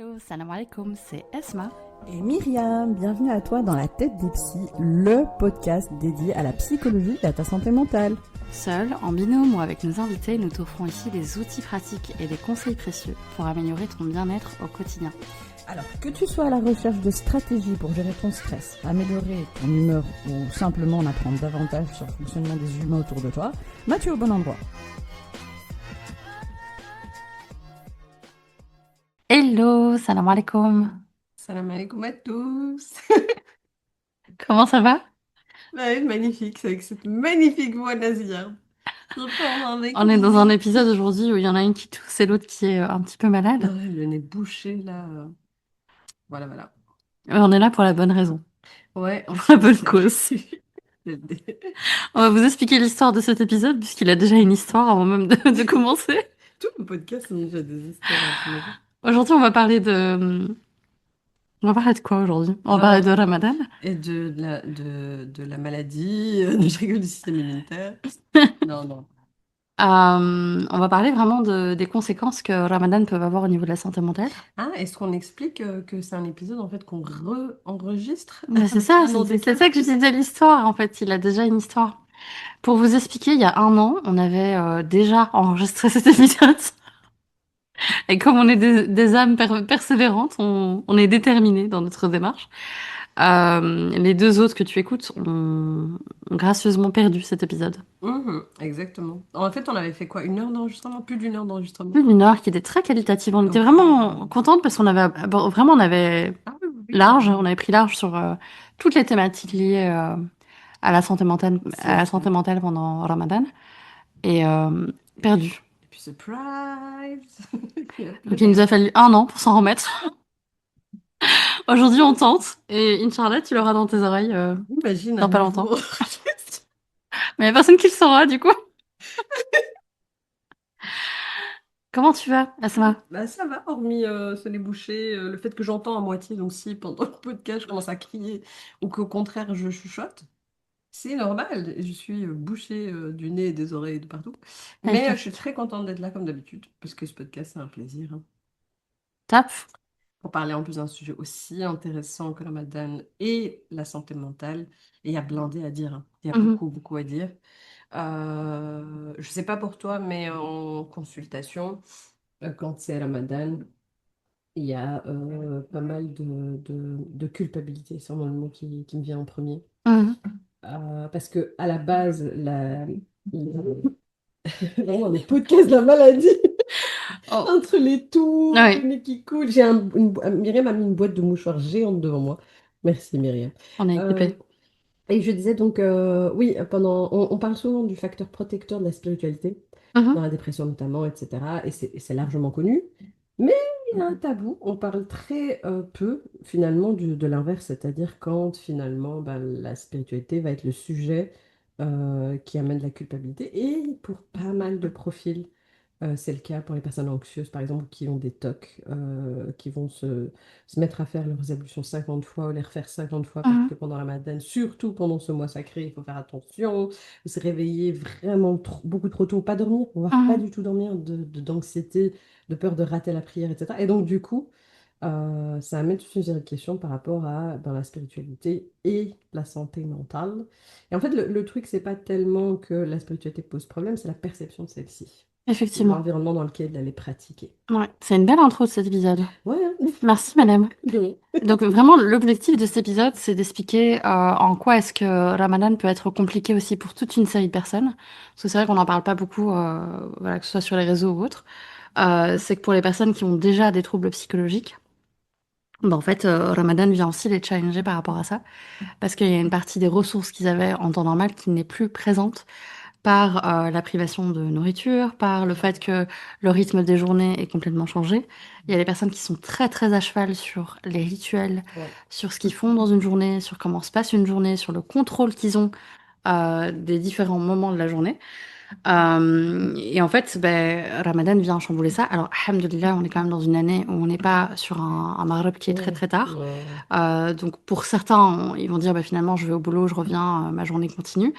Hello, salam alaikum, c'est Esma. Et Myriam, bienvenue à toi dans La Tête des Psys, le podcast dédié à la psychologie et à ta santé mentale. Seul, en binôme ou avec nos invités, nous t'offrons ici des outils pratiques et des conseils précieux pour améliorer ton bien-être au quotidien. Alors, que tu sois à la recherche de stratégies pour gérer ton stress, améliorer ton humeur ou simplement en apprendre davantage sur le fonctionnement des humains autour de toi, bah tu es au bon endroit. Hello, salam alaikum. Salam alaikum à tous. Comment ça va? Ouais, magnifique, c'est avec cette magnifique voix nasillarde. On est dans un épisode aujourd'hui où il y en a une qui tousse et l'autre qui est un petit peu malade. Ouais, le nez bouché là. Voilà, voilà. Mais on est là pour la bonne raison, Ouais, pour la bonne cause. Tout On va vous expliquer l'histoire de cet épisode puisqu'il a déjà une histoire avant même de commencer. le podcast ont déjà des histoires. T'imagines. Aujourd'hui, on va parler de... On va parler de quoi aujourd'hui? On va parler de Ramadan. Et de la maladie, je rigole, du système immunitaire. Non. On va parler vraiment des conséquences que Ramadan peut avoir au niveau de la santé mentale. Ah, est-ce qu'on explique que c'est un épisode en fait qu'on re-enregistre? Mais c'est ça, Un an c'est d'écart ça que je disais l'histoire en fait. Il a déjà une histoire. Pour vous expliquer, il y a un an, on avait déjà enregistré cet épisode. Et comme on est des âmes persévérantes, on est déterminés dans notre démarche. Les deux autres que tu écoutes ont gracieusement perdu cet épisode. Exactement. En fait, on avait fait quoi? 1 heure d'enregistrement? Plus d'1 heure d'enregistrement? Plus d'une heure qui était très qualitative. On était Donc, vraiment contente parce qu'on avait vraiment on avait Ah oui. large, on avait pris large sur toutes les thématiques liées à la santé mentale, pendant Ramadan et perdu. Et puis, surprise! Donc il nous a fallu 1 an pour s'en remettre. Aujourd'hui on tente et Inch'Allah tu l'auras dans tes oreilles Imagine dans un pas nouveau longtemps. enregistrement. Mais il n'y a personne qui le saura du coup. Comment tu vas, Asma? Bah, ça va, hormis se les boucher, le fait que j'entends à moitié, donc si pendant le podcast je commence à crier ou qu'au contraire je chuchote, c'est normal, je suis bouchée du nez et des oreilles et de partout. Mais je suis très contente d'être là comme d'habitude, parce que ce podcast c'est un plaisir, hein. Top. Pour parler en plus d'un sujet aussi intéressant que la madane et la santé mentale. Et il y a blindé à dire, hein. Il y a Mhm. beaucoup à dire. Je ne sais pas pour toi, mais en consultation, quand c'est Ramadan, il y a pas mal de culpabilité, c'est vraiment le mot qui me vient en premier. Mhm. Parce que à la base, vraiment les podcasts de la maladie, Oh. entre les tours, Ah oui. le nez qui coule, Myriam a mis une boîte de mouchoirs géante devant moi. Merci Myriam. On est Euh, équipés. Et je disais donc, oui, on parle souvent du facteur protecteur de la spiritualité, Mhm. dans la dépression notamment, etc. Et c'est largement connu. Mais il y a un tabou, on parle très peu finalement de l'inverse, c'est-à-dire quand finalement bah, la spiritualité va être le sujet qui amène la culpabilité. Et pour pas mal de profils, c'est le cas pour les personnes anxieuses, par exemple, qui ont des TOC, qui vont se mettre à faire leurs ablutions 50 fois ou les refaire 50 fois parce Mhm. que pendant la Ramadan, surtout pendant ce mois sacré, il faut faire attention, se réveiller vraiment beaucoup trop tôt, pas dormir, voire pas Mhm. du tout dormir, d'anxiété, de peur de rater la prière, etc. Et donc, du coup, ça amène toute une série de questions par rapport à dans la spiritualité et la santé mentale. Et en fait, le truc, c'est pas tellement que la spiritualité pose problème, c'est la perception de celle-ci, Effectivement. l'environnement dans lequel elle est pratiquée. Ouais, c'est une belle intro de cet épisode. Ouais, hein. Merci, madame. Donc vraiment, l'objectif de cet épisode, c'est d'expliquer en quoi est-ce que Ramadan peut être compliqué aussi pour toute une série de personnes. Parce que c'est vrai qu'on n'en parle pas beaucoup, voilà, que ce soit sur les réseaux ou autres. C'est que pour les personnes qui ont déjà des troubles psychologiques, bah, en fait, Ramadan vient aussi les challenger par rapport à ça. Parce qu'il y a une partie des ressources qu'ils avaient en temps normal qui n'est plus présente par la privation de nourriture, par le fait que le rythme des journées est complètement changé. Il y a des personnes qui sont très très à cheval sur les rituels, Ouais. sur ce qu'ils font dans une journée, sur comment se passe une journée, sur le contrôle qu'ils ont des différents moments de la journée. Et en fait, ben, Ramadan vient chambouler ça. Alors, alhamdoulilah, on est quand même dans une année où on n'est pas sur un Maghreb qui est très très tard. Ouais. Donc pour certains, ils vont dire bah, finalement je vais au boulot, je reviens, ma journée continue.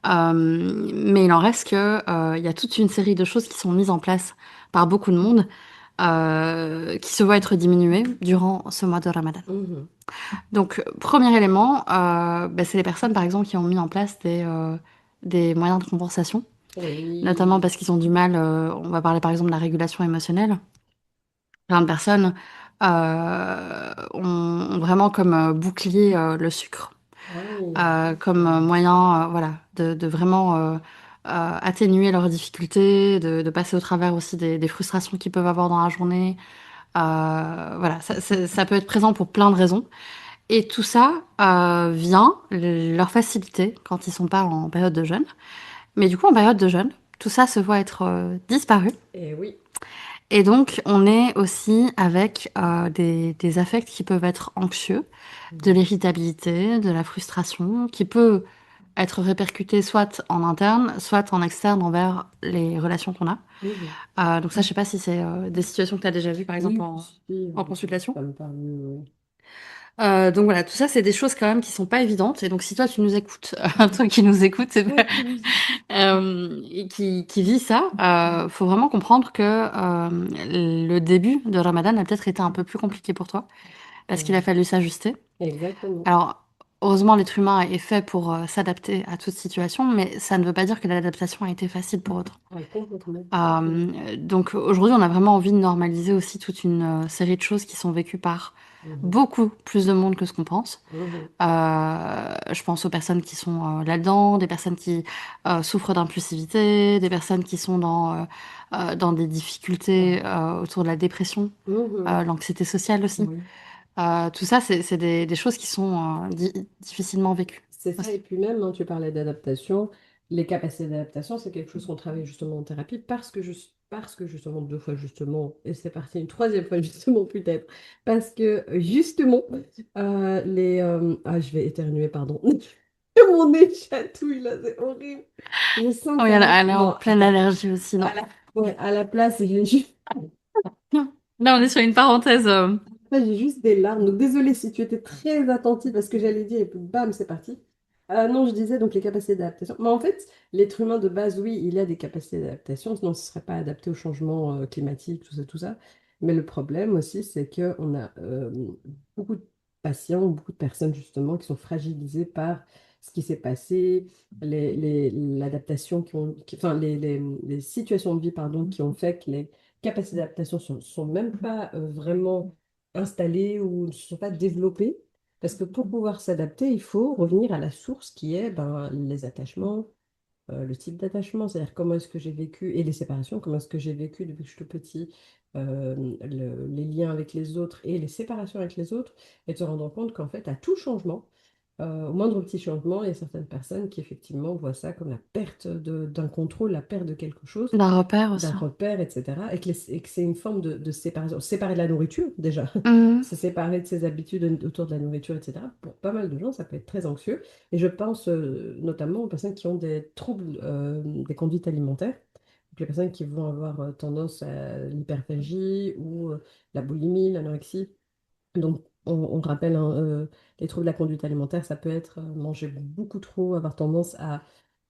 Mais il en reste que il y a toute une série de choses qui sont mises en place par beaucoup de monde qui se voit être diminuée durant ce mois de Ramadan. Mhm. Donc, premier élément, bah, c'est les personnes, par exemple, qui ont mis en place des moyens de compensation, notamment Oui. parce qu'ils ont du mal, on va parler par exemple de la régulation émotionnelle. Plein de personnes ont vraiment comme bouclier le sucre, Ah oui, comme d'accord. moyen voilà, de vraiment atténuer leurs difficultés, de passer au travers aussi des frustrations qu'ils peuvent avoir dans la journée. Voilà, ça peut être présent pour plein de raisons. Et tout ça vient leur faciliter quand ils sont pas en période de jeûne. Mais du coup, en période de jeûne, tout ça se voit être disparu. Et oui. Et donc, on est aussi avec des affects qui peuvent être anxieux, de Mhm. l'irritabilité, de la frustration, qui peut être répercutée soit en interne, soit en externe envers les relations qu'on a. Mhm. Donc ça, je sais pas si c'est des situations que tu as déjà vues, par exemple, Oui, si, en consultation. ça me parle, oui. Donc voilà, tout ça, c'est des choses quand même qui sont pas évidentes. Et donc, si toi, tu nous écoutes, toi qui nous écoutes, c'est pas, et qui vit ça, faut vraiment comprendre que le début de Ramadan a peut-être été un peu plus compliqué pour toi, parce qu'il a Oui. fallu s'ajuster. Exactement. Alors, heureusement, l'être humain est fait pour s'adapter à toute situation, mais ça ne veut pas dire que l'adaptation a été facile pour autre. Ah, complètement. Donc aujourd'hui, on a vraiment envie de normaliser aussi toute une série de choses qui sont vécues par Mhm. beaucoup plus de monde que ce qu'on pense. Mhm. Je pense aux personnes qui sont là-dedans, des personnes qui souffrent d'impulsivité, des personnes qui sont dans des difficultés Ouais. autour de la dépression, Mhm. l'anxiété sociale aussi. Oui. Tout ça, c'est des choses qui sont difficilement vécues C'est ça, et aussi. puis même, hein, tu parlais d'adaptation, les capacités d'adaptation, c'est quelque chose qu'on travaille justement en thérapie parce que justement, deux fois justement, et c'est parti une troisième fois justement peut-être, parce que justement, je vais éternuer, pardon. Mon nez chatouille là, c'est horrible. Je sens Oh, que ça va. elle est en Bon, pleine allergie aussi, non? à la, ouais, à la place, j'ai juste, Là, on est sur une parenthèse. là, j'ai juste des larmes. Donc désolée si tu étais très attentive à ce que j'allais dire, et puis bam, c'est parti. Non, je disais donc les capacités d'adaptation. Mais en fait, l'être humain de base, oui, il a des capacités d'adaptation, sinon ce ne serait pas adapté au changement climatique, tout ça, tout ça. Mais le problème aussi, c'est qu'on a beaucoup de patients, beaucoup de personnes justement qui sont fragilisées par ce qui s'est passé, l'adaptation enfin, les situations de vie, pardon, qui ont fait que les capacités d'adaptation sont même pas vraiment installées ou ne sont pas développées. Parce que pour pouvoir s'adapter, il faut revenir à la source qui est ben, les attachements, le type d'attachement, c'est-à-dire comment est-ce que j'ai vécu, et les séparations, comment est-ce que j'ai vécu depuis que je suis tout petit, les liens avec les autres et les séparations avec les autres, et te rendre compte qu'en fait, à tout changement, au moindre petit changement, il y a certaines personnes qui effectivement voient ça comme la perte d'un contrôle, la perte de quelque chose, D'un repère d'un aussi. repère, etc. Et que c'est une forme de séparation. Séparer de la nourriture, déjà. Mhm. Se séparer de ses habitudes autour de la nourriture, etc. Pour pas mal de gens, ça peut être très anxieux. Et je pense notamment aux personnes qui ont des troubles des conduites alimentaires. Donc les personnes qui vont avoir tendance à l'hyperphagie ou la boulimie, l'anorexie. Donc, on rappelle, hein, les troubles de la conduite alimentaire, ça peut être manger beaucoup trop, avoir tendance à,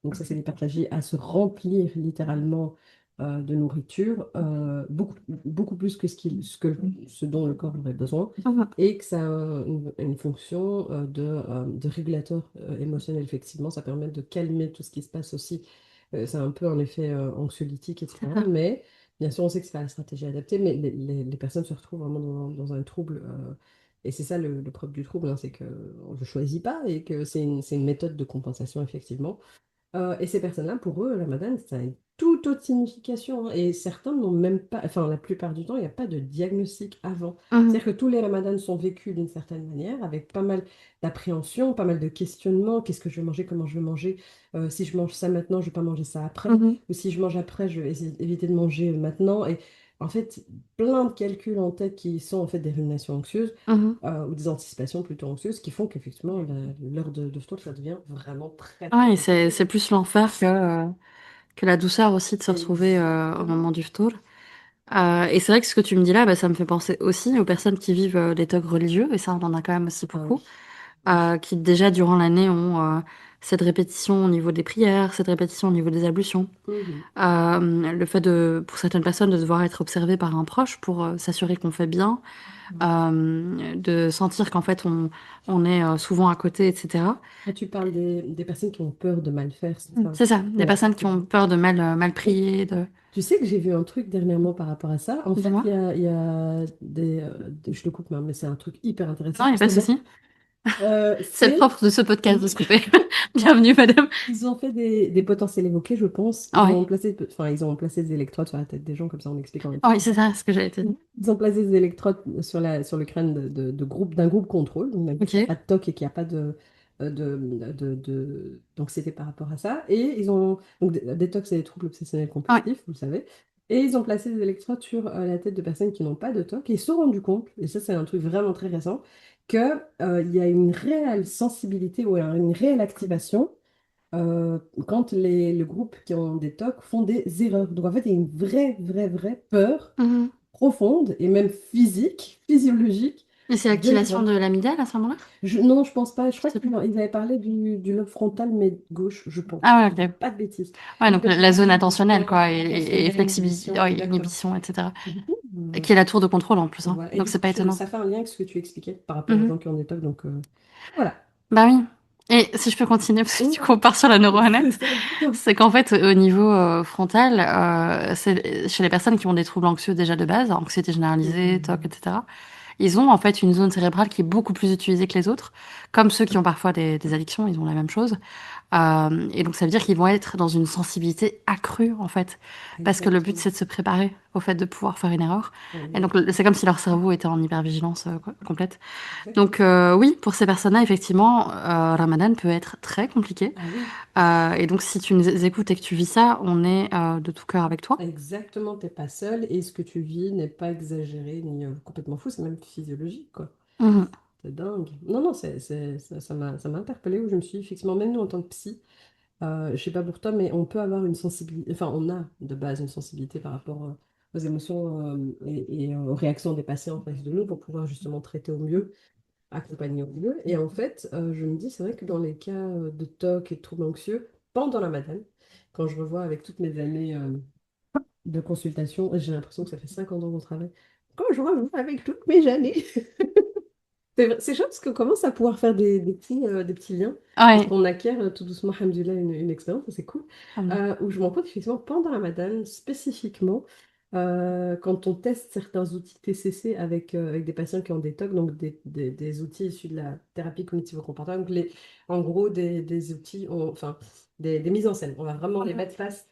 donc ça c'est l'hyperphagie, à se remplir littéralement de nourriture, beaucoup plus que ce dont le corps aurait besoin, Mhm. et que ça a une fonction de régulateur émotionnel, effectivement, ça permet de calmer tout ce qui se passe aussi. C'est un peu un effet anxiolytique, etc. Mais bien sûr, on sait que c'est pas la stratégie adaptée, mais les personnes se retrouvent vraiment dans un trouble. Et c'est ça le propre du trouble, hein, c'est qu'on ne choisit pas et que c'est une méthode de compensation, effectivement. Et ces personnes-là, pour eux, la Ramadan, ça a une toute autre signification, hein. Et certains n'ont même pas, enfin, la plupart du temps, il n'y a pas de diagnostic avant. Mhm. C'est-à-dire que tous les Ramadans sont vécus d'une certaine manière, avec pas mal d'appréhension, pas mal de questionnements. Qu'est-ce que je vais manger? Comment je vais manger? Si je mange ça maintenant, je ne vais pas manger ça après. Mhm. Ou si je mange après, je vais éviter de manger maintenant. Et en fait, plein de calculs en tête qui sont en fait des ruminations anxieuses Mhm. ou des anticipations plutôt anxieuses qui font qu'effectivement, l'heure de Ftour, ça devient vraiment très, très Ouais, et compliqué. c'est plus l'enfer que la douceur aussi de se retrouver au Exactement. moment du ftour. Et c'est vrai que ce que tu me dis là, bah, ça me fait penser aussi aux personnes qui vivent des tocs religieux, et ça, on en a quand même aussi Ah beaucoup. oui. qui déjà durant l'année ont cette répétition au niveau des prières, cette répétition au niveau des ablutions. Mhm. Le fait pour certaines personnes de devoir être observé par un proche pour s'assurer qu'on fait bien, de sentir qu'en fait on est souvent à côté, etc. Ah, tu parles des personnes qui ont peur de mal faire, c'est ça? C'est ça, des Ouais. personnes qui ont peur de mal Et prier, de... tu sais que j'ai vu un truc dernièrement par rapport à ça. En fait, Dis-moi. il y a je te coupe, mais c'est un truc hyper Non, intéressant, il n'y a pas de justement. souci. C'est le C'est propre de ce podcast de se couper. Non, Bienvenue, madame. ils ont fait des potentiels évoqués, je pense. Ah ouais. Ils ont placé des électrodes sur la tête des gens, comme ça on explique en même Ah temps. oui, c'est ça ce que j'allais te dire. Ils ont placé des électrodes sur le crâne d'un groupe contrôle, donc même s'il n'y a Ok. pas de TOC et qu'il n'y a pas d'anxiété par rapport à ça. Et ils ont. Donc, des TOC, c'est des troubles obsessionnels Ah ouais. compulsifs, vous le savez. Et ils ont placé des électrodes sur la tête de personnes qui n'ont pas de TOC et ils se sont rendus compte, et ça, c'est un truc vraiment très récent, qu'il y a une réelle sensibilité ou alors une réelle activation quand le groupe qui ont des TOC font des erreurs. Donc en fait, il y a une vraie peur Mhm. profonde et même physique, physiologique Et c'est de l'activation l'erreur. de l'amygdale à ce moment-là? Non, je pense pas. Je Je crois sais qu'ils plus. avaient parlé du lobe frontal, mais gauche, je pense. Ah ouais, ok. Pas de bêtises. Ouais, Donc donc la zone attentionnelle, l'inhibition, quoi, et attentionnelle, flexibilité, inhibition, ouais, exactement. inhibition, etc. Et du coup, Qui est la tour de contrôle en plus, hein. voilà. Et Donc du c'est coup, pas étonnant. ça fait un lien avec ce que tu expliquais par rapport aux Mhm. gens qui ont des TOC. Donc voilà. Bah oui. Et si je peux continuer, parce que du coup Ouais. on part sur la C'est neuroanat, ça, dis-moi. c'est qu'en fait au niveau frontal, c'est chez les personnes qui ont des troubles anxieux déjà de base, anxiété généralisée, TOC, Mhm. etc. Ils ont en fait une zone cérébrale qui est beaucoup plus utilisée que les autres, comme ceux qui ont parfois des addictions, ils ont la même chose. Et donc ça veut dire qu'ils vont être dans une sensibilité accrue en fait, parce que le but Exactement. c'est de se préparer au fait de pouvoir faire une erreur. Et donc Exactement. c'est comme si leur cerveau était en hypervigilance complète. Donc Exactement. oui, pour ces personnes-là, effectivement, Ramadan peut être très compliqué. Ah oui. Et donc si tu nous écoutes et que tu vis ça, on est de tout cœur avec toi. Exactement, t'es pas seul et ce que tu vis n'est pas exagéré ni complètement fou, c'est même physiologique, quoi. Mhm. C'est dingue. Non, non, ça m'a interpellée où je me suis dit, effectivement, même nous en tant que psy, je sais pas pour toi, mais on peut avoir une sensibilité, enfin, on a de base une sensibilité par rapport aux émotions et aux réactions des patients en face de nous pour pouvoir justement traiter au mieux, accompagner au mieux. Et en fait, je me dis, c'est vrai que dans les cas de TOC et de troubles anxieux, pendant la madeleine, quand je revois avec toutes mes années de consultation. J'ai l'impression que ça fait 50 ans qu'on travaille. Quand je revois avec toutes mes années, c'est chouette parce qu'on commence à pouvoir faire des petits liens. Parce Ouais. qu'on acquiert tout doucement, alhamdoulilah, une expérience, et c'est cool. Hum. Où je me rends compte effectivement pendant la Ramadan, spécifiquement, quand on teste certains outils TCC avec des patients qui ont des TOC, donc des outils issus de la thérapie cognitivo-comportementale, donc en gros des outils, enfin des mises en scène. On va vraiment les mettre face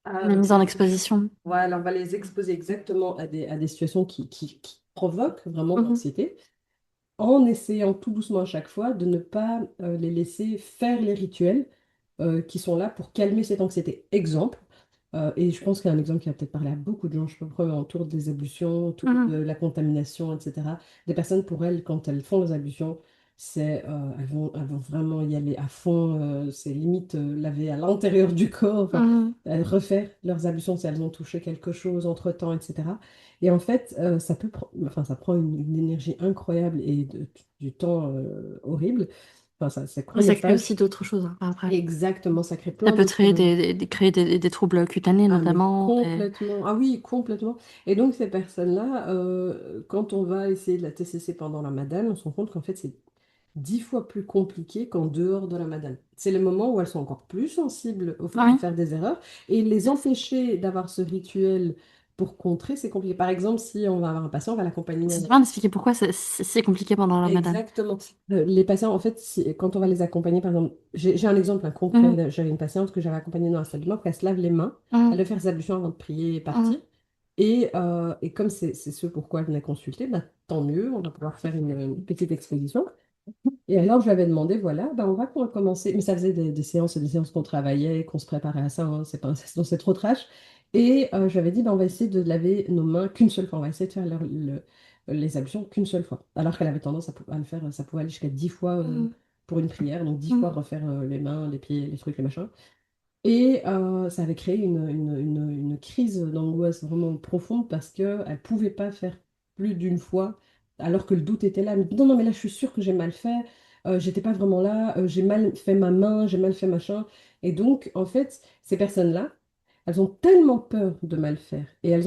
à Les mises en quelque chose. exposition. Voilà, on va les exposer exactement à des situations qui provoquent vraiment de Mhm. l'anxiété, en essayant tout doucement à chaque fois de ne pas les laisser faire les rituels qui sont là pour calmer cette anxiété. Exemple, et je pense qu'il y a un exemple qui va peut-être parler à beaucoup de gens, je sais pas pourquoi, autour des ablutions, autour de Mhm. la contamination, etc. Des personnes, pour elles, quand elles font les ablutions, elles vont vraiment y aller à fond, c'est limite laver à l'intérieur du corps, enfin, Mhm. refaire leurs ablutions si elles ont touché quelque chose entre-temps, etc. Et en fait, enfin, ça prend une énergie incroyable et du temps horrible. Enfin, c'est Mais ça crée chronophage. aussi d'autres choses hein, après. Exactement, ça crée Ça plein peut d'autres créer problèmes. créer des troubles cutanés Ah, mais notamment. complètement. Ah oui, complètement. Et donc, ces personnes-là, quand on va essayer de la TCC pendant la madame, on se rend compte qu'en fait, c'est 10 fois plus compliqué qu'en dehors de la madame. C'est le moment où elles sont encore plus sensibles au fait Ah de oui, faire des erreurs. Et les empêcher d'avoir ce rituel pour contrer, c'est compliqué. Par exemple, si on va avoir un patient, on va l'accompagner. c'est bien d'expliquer pourquoi c'est compliqué pendant le Ramadan. Exactement. Les patients, en fait, quand on va les accompagner, par exemple, j'ai un exemple concret. Mhm. J'avais une patiente que j'avais accompagnée dans la salle de bain, elle se lave les mains, elle Mhm. veut faire ses ablutions avant de prier et Mhm. partir. Et comme c'est ce pourquoi elle venait consulter, bah, tant mieux, on va pouvoir faire une petite exposition. Et alors, je lui avais demandé, voilà, bah, on va commencer. Mais ça faisait des séances et des séances qu'on travaillait, qu'on se préparait à ça, hein, c'est pas, sinon c'est trop trash. Et je lui avais dit, bah, on va essayer de laver nos mains qu'une seule fois. On va essayer de faire les ablutions qu'une seule fois. Alors qu'elle avait tendance à le faire, ça pouvait aller jusqu'à 10 fois Mhm. pour une prière, donc 10 fois Mhm. refaire les mains, les pieds, les trucs, les machins. Et ça avait créé une crise d'angoisse vraiment profonde parce qu'elle ne pouvait pas faire plus d'une fois alors que le doute était là. Elle me dit, non, non, mais là, je suis sûre que j'ai mal fait. j'étais pas vraiment là, j'ai mal fait ma main, j'ai mal fait machin. Et donc, en fait, ces personnes-là, elles ont tellement peur de mal faire et elles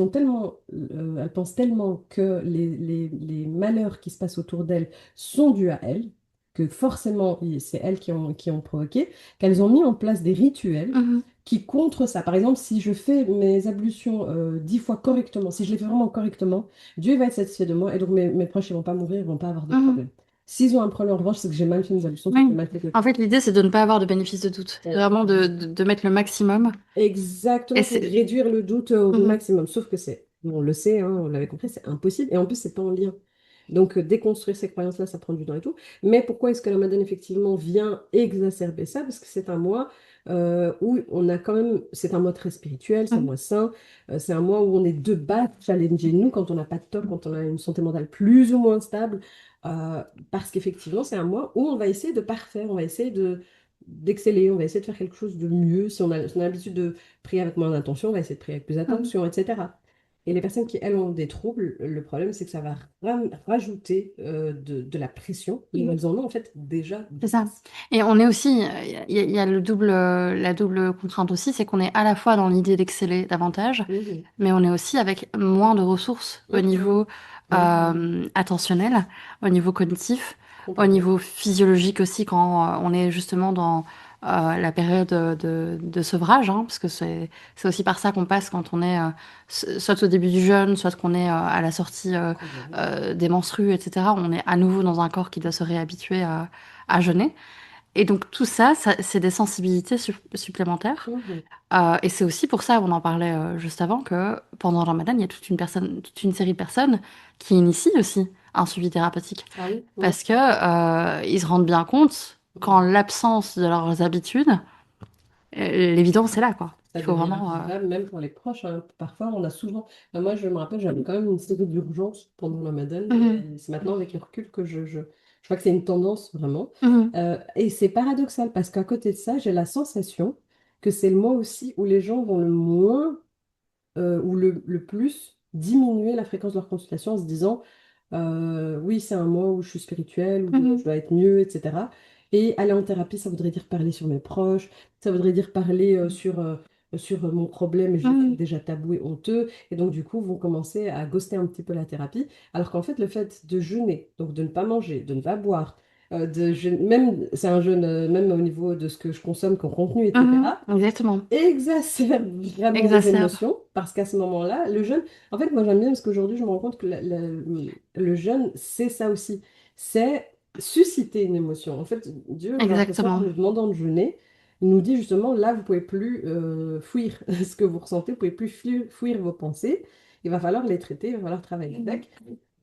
pensent tellement que les malheurs qui se passent autour d'elles sont dus à elles, que forcément c'est elles qui ont provoqué, qu'elles ont mis en place des rituels Mhm. qui contre ça. Par exemple, si je fais mes ablutions 10 fois correctement, si je les fais vraiment correctement, Dieu va être satisfait de moi et donc mes proches ils vont pas mourir, ils vont pas avoir de Mhm. problème. S'ils ont un problème en revanche, c'est que j'ai mal fait mes ablutions, c'est que j'ai Oui. mal fait quelque En chose. fait, l'idée, c'est de ne pas avoir de bénéfice de doute. C'est vraiment de mettre le maximum. Et Exactement, c'est de c'est... réduire le doute au Mhm. maximum. Sauf que on le sait, hein, on l'avait compris, c'est impossible. Et en plus, c'est pas en lien. Donc, déconstruire ces croyances-là, ça prend du temps et tout. Mais pourquoi est-ce que le Ramadan, effectivement, vient exacerber ça? Parce que c'est un mois où on a quand même. C'est un mois très spirituel, c'est un Mhm. mois saint. C'est un mois où on est de base challengé, nous, quand on n'a pas de top, quand on a une santé mentale plus ou moins stable. Parce qu'effectivement, c'est un mois où on va essayer de parfaire, on va essayer d'exceller, on va essayer de faire quelque chose de mieux. Si on a l'habitude de prier avec moins d'intention, on va essayer de prier avec plus Mhm. d'intention, etc. Et les personnes qui, elles, ont des troubles, le problème, c'est que ça va rajouter de la pression, où elles en ont en fait déjà de C'est ça. base. Et on est aussi, il y a la double contrainte aussi, c'est qu'on est à la fois dans l'idée d'exceller davantage, Mhm. mais on est aussi avec moins de ressources au Mhm. niveau Mhm. attentionnel, au niveau cognitif, au Complètement. niveau physiologique aussi quand on est justement dans la période de sevrage, hein, parce que c'est aussi par ça qu'on passe quand on est soit au début du jeûne, soit qu'on est à la sortie Complètement. des menstrues, etc. On est à nouveau dans un corps qui doit se réhabituer à jeûner. Et donc tout ça, c'est des sensibilités supplémentaires. Mhm. Et c'est aussi pour ça, on en parlait juste avant, que pendant le Ramadan, il y a toute une série de personnes qui initient aussi un suivi thérapeutique. Ah oui, oui. Parce que ils se rendent bien compte qu'en Mhm. l'absence de leurs habitudes, l'évidence est là, quoi. Ça Il faut devient vraiment... invivable, même pour les proches, hein. Parfois, on a souvent. Moi, je me rappelle, j'avais quand même une série d'urgences pendant le Ramadan. Mhm, Et c'est maintenant, avec le recul, que je vois que c'est une tendance, vraiment. mhm, Et c'est paradoxal, parce qu'à côté de ça, j'ai la sensation que c'est le mois aussi où les gens vont le moins ou le plus diminuer la fréquence de leur consultation en se disant oui, c'est un mois où je suis spirituelle, où je mhm, dois être mieux, etc. Et aller en thérapie, ça voudrait dire parler sur mes proches, ça voudrait dire parler sur mon problème, et je le trouve mhm, déjà tabou et honteux. Et donc, du coup, vont commencer à ghoster un petit peu la thérapie. Alors qu'en fait, le fait de jeûner, donc de ne pas manger, de ne pas boire, même, c'est un jeûne, même au niveau de ce que je consomme comme contenu, mhm. etc., Exactement. exacerbe vraiment les Exacerbe. émotions parce qu'à ce moment-là, le jeûne, en fait, moi j'aime bien parce qu'aujourd'hui je me rends compte que le jeûne, c'est ça aussi, c'est susciter une émotion. En fait, Dieu, j'ai l'impression, en Exactement. nous demandant de jeûner, il nous dit justement, là, vous pouvez plus fuir ce que vous ressentez, vous pouvez plus fuir vos pensées, il va falloir les traiter, il va falloir travailler avec.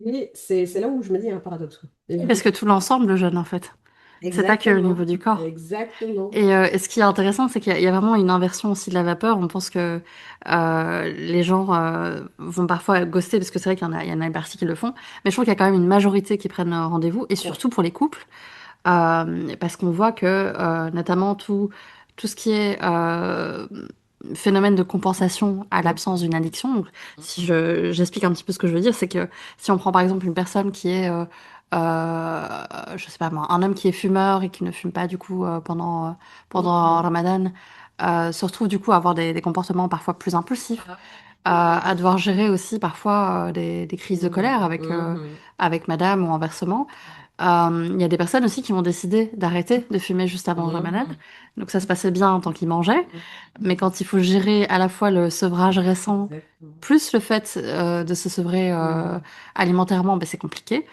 Et c'est là où je me dis, il y a un paradoxe, quoi. Parce que tout l'ensemble, le jeûne, en fait. C'est pas que au niveau Exactement, du corps. exactement. Et ce qui est intéressant, c'est qu'il y a vraiment une inversion aussi de la vapeur. On pense que les gens vont parfois ghoster, parce que c'est vrai qu'il y en a une partie qui le font. Mais je trouve qu'il y a quand même une majorité qui prennent rendez-vous, et Ouais. surtout pour les couples, parce qu'on voit que notamment tout ce qui est phénomène de compensation à l'absence d'une addiction. Donc, si j'explique un petit peu ce que je veux dire, c'est que si on prend par exemple une personne qui est je sais pas moi, un homme qui est fumeur et qui ne fume pas du coup pendant Ramadan, se retrouve du coup à avoir des comportements parfois plus impulsifs, à devoir gérer aussi parfois des crises de colère Mhm, avec madame ou inversement. Il y a des personnes aussi qui vont décider d'arrêter de fumer juste avant le Ramadan. mhm, Donc ça se passait bien tant qu'ils mangeaient. mhm. Mais quand il faut gérer à la fois le sevrage récent, Exactement. plus le fait de se sevrer Mhm. alimentairement, ben, c'est compliqué.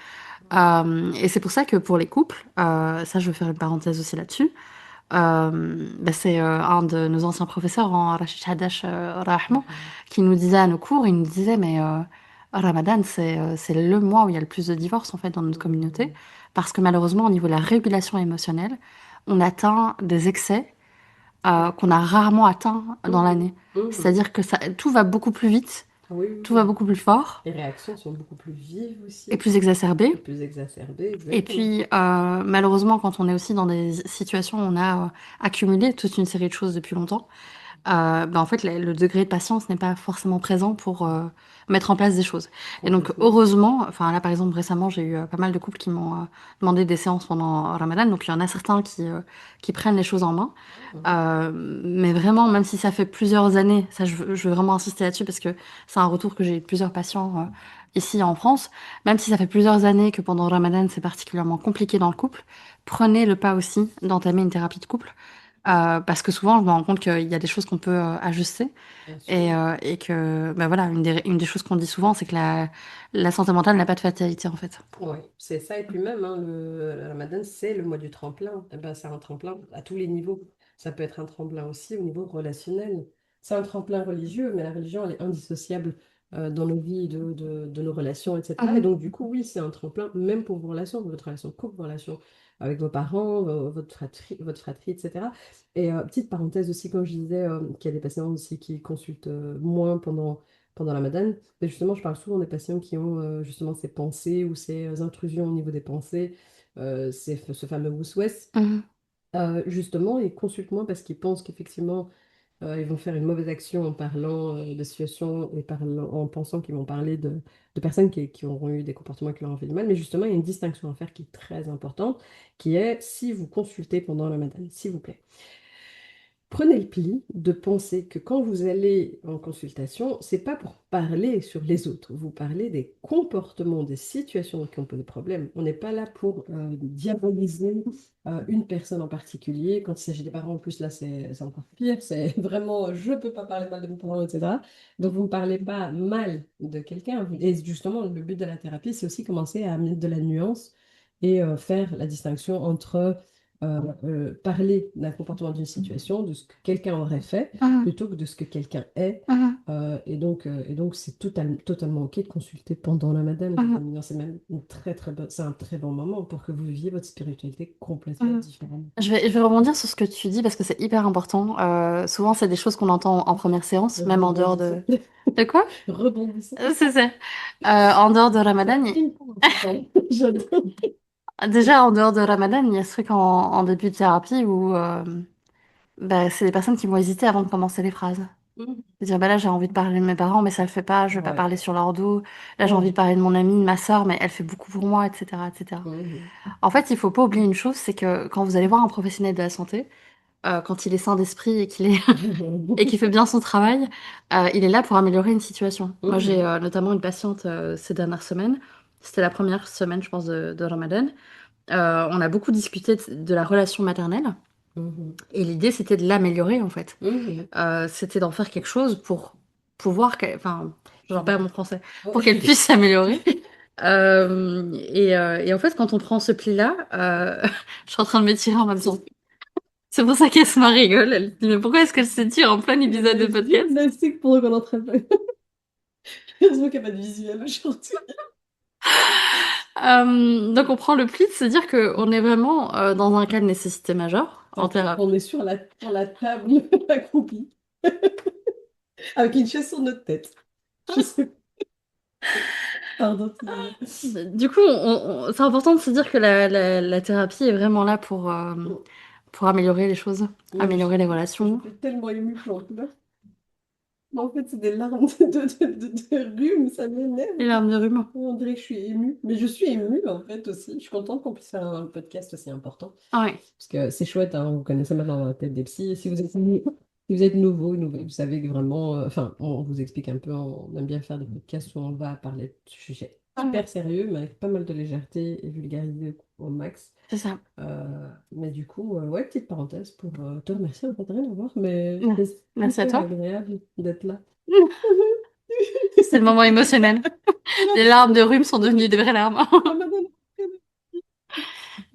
Et c'est pour ça que pour les couples, ça je veux faire une parenthèse aussi là-dessus, bah, c'est un de nos anciens professeurs, en Rachid Hadash Rahma, Mhm. qui nous disait à nos cours, il nous disait, mais Ramadan, c'est le mois où il y a le plus de divorces en fait dans notre communauté, Mhm. parce que malheureusement, au niveau de la régulation émotionnelle, on atteint des excès qu'on a rarement atteints dans Mhm. l'année. Mhm. C'est-à-dire que tout va beaucoup plus vite, Ah oui, oui, tout va oui. beaucoup plus fort Les réactions sont beaucoup plus vives et aussi, plus exacerbé. et plus exacerbées, Et exactement. puis, malheureusement, quand on est aussi dans des situations où on a accumulé toute une série de choses depuis longtemps, en fait, le degré de patience n'est pas forcément présent pour mettre en place des choses. Et donc, Complètement. heureusement, enfin là, par exemple, récemment, j'ai eu pas mal de couples qui m'ont demandé des séances pendant Ramadan. Donc, il y en a certains qui prennent les choses en main. Mhm. Mais vraiment, même si ça fait plusieurs années, ça, je veux vraiment insister là-dessus parce que c'est un retour que j'ai eu de plusieurs patients ici en France. Même si ça fait plusieurs années que pendant Ramadan, c'est particulièrement compliqué dans le couple, prenez le pas aussi d'entamer une thérapie de couple. Parce que souvent, je me rends compte qu'il y a des choses qu'on peut ajuster Bien sûr. et que, bah voilà, une des choses qu'on dit souvent, c'est que la santé mentale n'a pas de fatalité, en fait. Oui, c'est ça. Et puis même, hein, le Ramadan, c'est le mois du tremplin. Eh ben, c'est un tremplin à tous les niveaux. Ça peut être un tremplin aussi au niveau relationnel. C'est un tremplin religieux, mais la religion, elle est indissociable dans nos vies, de nos relations, etc. Et Mhm. donc, du coup, oui, c'est un tremplin même pour vos relations, votre relation de couple, vos relations avec vos parents, votre fratrie, etc. Et petite parenthèse aussi, quand je disais qu'il y a des patients aussi qui consultent moins pendant la Ramadan, mais justement, je parle souvent des patients qui ont justement ces pensées ou ces intrusions au niveau des pensées, ce fameux West. Mhm. Justement, ils consultent moins parce qu'ils pensent qu'effectivement, ils vont faire une mauvaise action en parlant de situations et en pensant qu'ils vont parler de personnes qui auront eu des comportements qui leur ont fait du mal. Mais justement, il y a une distinction à faire qui est très importante, qui est si vous consultez pendant le Ramadan, s'il vous plaît. Prenez le pli de penser que quand vous allez en consultation, c'est pas pour parler sur les autres. Vous parlez des comportements, des situations qui ont posé problème. On n'est pas là pour diaboliser une personne en particulier. Quand il s'agit des parents, en plus, là, c'est encore pire. C'est vraiment, je peux pas parler mal de mes parents, etc. Donc, vous ne parlez pas mal de quelqu'un. Et justement, le but de la thérapie, c'est aussi commencer à amener de la nuance et faire la distinction entre parler d'un comportement d'une situation, de ce que quelqu'un aurait fait, Mhm. plutôt que de ce que quelqu'un est. Mhm. Et donc c'est totalement OK de consulter pendant la madame. Mhm. C'est même c'est un très bon moment pour que vous viviez votre spiritualité complètement Mhm. différemment. Je vais rebondir sur ce que tu dis parce que c'est hyper important. Souvent, c'est des choses qu'on entend en première séance, même en dehors Rebondissez. de... De quoi? Rebondissez. C'est ça. En dehors de C'est un Ramadan, ping-pong, en fait, hein. J'adore. déjà en dehors de Ramadan, il y a ce truc en début de thérapie où bah, c'est des personnes qui vont hésiter avant de commencer les phrases. Mhm. De dire, bah là, j'ai envie de parler de mes parents, mais ça le fait pas, je vais pas Ouais. parler sur leur dos. Là, j'ai envie de Oh. parler de mon amie, de ma sœur, mais elle fait beaucoup pour moi, etc., etc. Mhm. En fait, il faut pas oublier une chose, c'est que quand vous allez voir un professionnel de la santé, quand il est sain d'esprit et qu'il est et qu'il fait bien son travail, il est là pour améliorer une situation. Moi, j'ai Mhm. notamment une patiente ces dernières semaines. C'était la première semaine, je pense, de Ramadan. On a beaucoup discuté de la relation maternelle Mhm. et l'idée, c'était de l'améliorer en fait. Mhm. C'était d'en faire quelque chose pour pouvoir, enfin, j'en perds mon français, Oh. pour qu'elle puisse s'améliorer. Et en fait, quand on prend ce pli-là, je suis en train de m'étirer en même temps. C'est pour ça qu'Esma rigole. Elle se dit, mais pourquoi est-ce qu'elle s'étire en plein épisode de Je dis podcast? gymnastique pendant qu'on est en train de... Heureusement qu'il n'y a pas de visuel aujourd'hui. Donc on prend le pli de se dire qu'on est vraiment dans un cas de nécessité majeure en On thérapie. est sur la table accroupie, avec une chaise sur notre tête. Je sais Pardon, excusez-moi. Du coup, c'est important de se dire que la thérapie est vraiment là pour améliorer les choses, Non, mais améliorer les je relations. suis tellement émue pour là. Mais en fait, c'est des larmes de rhume, ça Et m'énerve. larmes de rhume. On dirait que je suis émue. Mais je suis émue, en fait, aussi. Je suis contente qu'on puisse faire un podcast aussi important. Ah ouais, Parce que c'est chouette, hein, vous connaissez maintenant la tête des psys. Si vous êtes nouveau, vous savez que vraiment, enfin, on vous explique un peu, on aime bien faire des podcasts où on va parler de sujets ouais, hyper sérieux, mais avec pas mal de légèreté et vulgarisé au max. c'est ça. Mais du coup, ouais, petite parenthèse pour te remercier, en fait, rien à voir, mais Ouais. c'est Merci à hyper toi. agréable d'être là. C'est le moment émotionnel. Les larmes de rhume sont devenues des vraies larmes.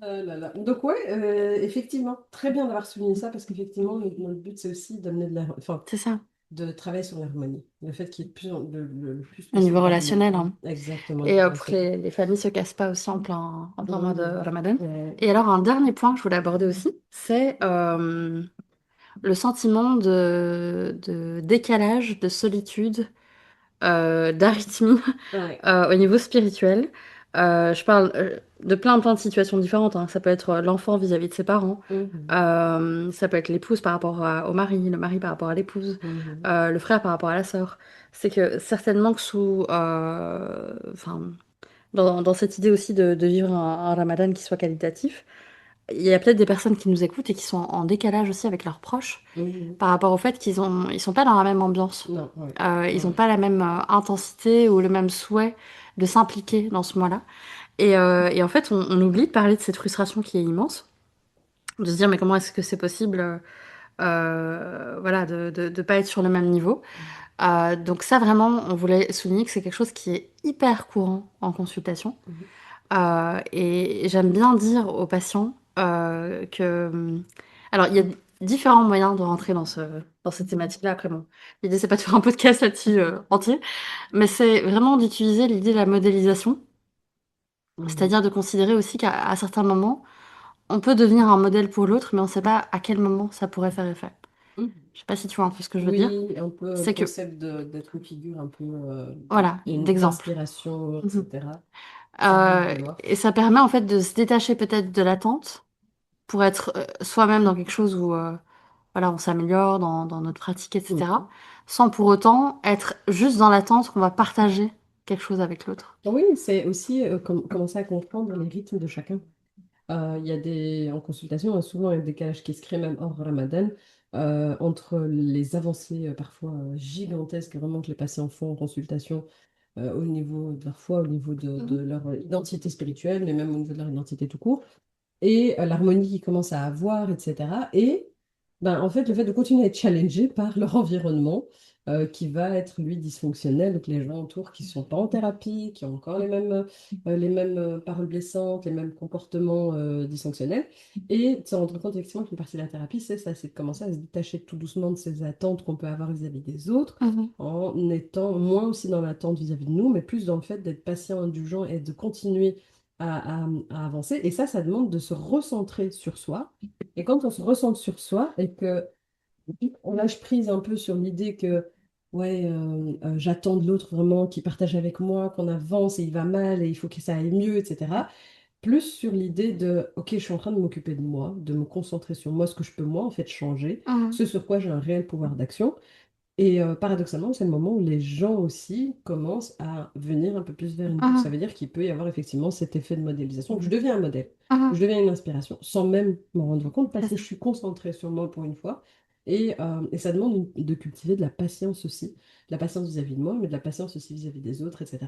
Ah là là. Donc ouais, effectivement, très bien d'avoir souligné ça parce qu'effectivement, notre but c'est aussi d'amener enfin, C'est ça. de travailler sur l'harmonie. Le fait qu'il y ait le plus Au niveau possible d'harmonie. relationnel, hein. Exactement, les Et pour que relations. les familles se cassent pas aussi en plein mois de Mhm. Ramadan. Ouais. Et alors, un dernier point que je voulais aborder aussi, c'est le sentiment de décalage, de solitude, d'arythmie Ouais. au niveau spirituel. Je parle de plein de situations différentes, hein. Ça peut être l'enfant vis-à-vis de ses parents. Mhm. Ça peut être l'épouse par rapport au mari, le mari par rapport à l'épouse, Mhm. le frère par rapport à la sœur. C'est que certainement que enfin, dans cette idée aussi de vivre un ramadan qui soit qualitatif, il y a peut-être des personnes qui nous écoutent et qui sont en décalage aussi avec leurs proches Mhm. par rapport au fait ils sont pas dans la même ambiance. Non, ouais. Ils n'ont Ouais. pas la même intensité ou le même souhait de s'impliquer dans ce mois-là. Et en fait, on oublie de parler de cette frustration qui est immense, de se dire mais comment est-ce que c'est possible, voilà, de pas être sur le même niveau. Donc ça vraiment, on voulait souligner que c'est quelque chose qui est hyper courant en consultation. Mhm. Et j'aime bien dire aux patients alors il y a différents moyens de rentrer dans cette thématique-là. Après bon, l'idée c'est pas de faire un podcast là-dessus entier, mais c'est vraiment d'utiliser l'idée de la modélisation, Mhm. c'est-à-dire de considérer aussi qu'à certains moments on peut devenir un modèle pour l'autre, mais on ne sait pas à quel moment ça pourrait faire effet. Mhm. Je sais pas si tu vois un peu ce que je veux dire. Oui, un peu un C'est que, concept d'être une figure un peu voilà, d'exemple. d'inspiration, Mhm. etc. Sans le vouloir. Et ça permet en fait de se détacher peut-être de l'attente pour être soi-même dans quelque chose où voilà, on s'améliore dans notre pratique, etc. Mhm. Sans pour autant être juste dans l'attente qu'on va partager quelque chose avec l'autre. Oui, c'est aussi commencer à comprendre les rythmes de chacun. Il y a en consultation, il y a souvent un décalage qui se crée même hors Ramadan entre les avancées parfois gigantesques vraiment que les patients font en consultation au niveau de leur foi, au niveau de Mhm. leur identité spirituelle, mais même au niveau de leur identité tout court, et l'harmonie qu'ils commencent à avoir, etc. Et ben, en fait, le fait de continuer à être challengé par leur environnement qui va être, lui, dysfonctionnel, donc les gens autour qui ne sont pas en thérapie, qui ont encore les mêmes paroles blessantes, les mêmes comportements dysfonctionnels, et de se rendre compte effectivement qu'une partie de la thérapie, c'est ça, c'est de commencer à se détacher tout doucement de ces attentes qu'on peut avoir vis-à-vis des autres, Mhm. en étant moins aussi dans l'attente vis-à-vis de nous, mais plus dans le fait d'être patient, indulgent et de continuer à avancer. Et ça demande de se recentrer sur soi. Et quand on se recentre sur soi et que on lâche prise un peu sur l'idée que ouais, j'attends de l'autre vraiment qu'il partage avec moi, qu'on avance et il va mal et il faut que ça aille mieux, etc. Plus sur l'idée de, ok, je suis en train de m'occuper de moi, de me concentrer sur moi, ce que je peux moi en fait changer, Mhm. ce sur quoi j'ai un réel pouvoir d'action. Et paradoxalement, c'est le moment où les gens aussi commencent à venir un peu plus vers nous. Ça Mhm. veut dire qu'il peut y avoir effectivement cet effet de modélisation. Donc, je deviens un modèle, je Mhm. deviens une inspiration, sans même m'en rendre compte, parce C'est que ça. je suis concentrée sur moi pour une fois. Et ça demande de cultiver de la patience aussi, de la patience vis-à-vis de moi, mais de la patience aussi vis-à-vis des autres, etc.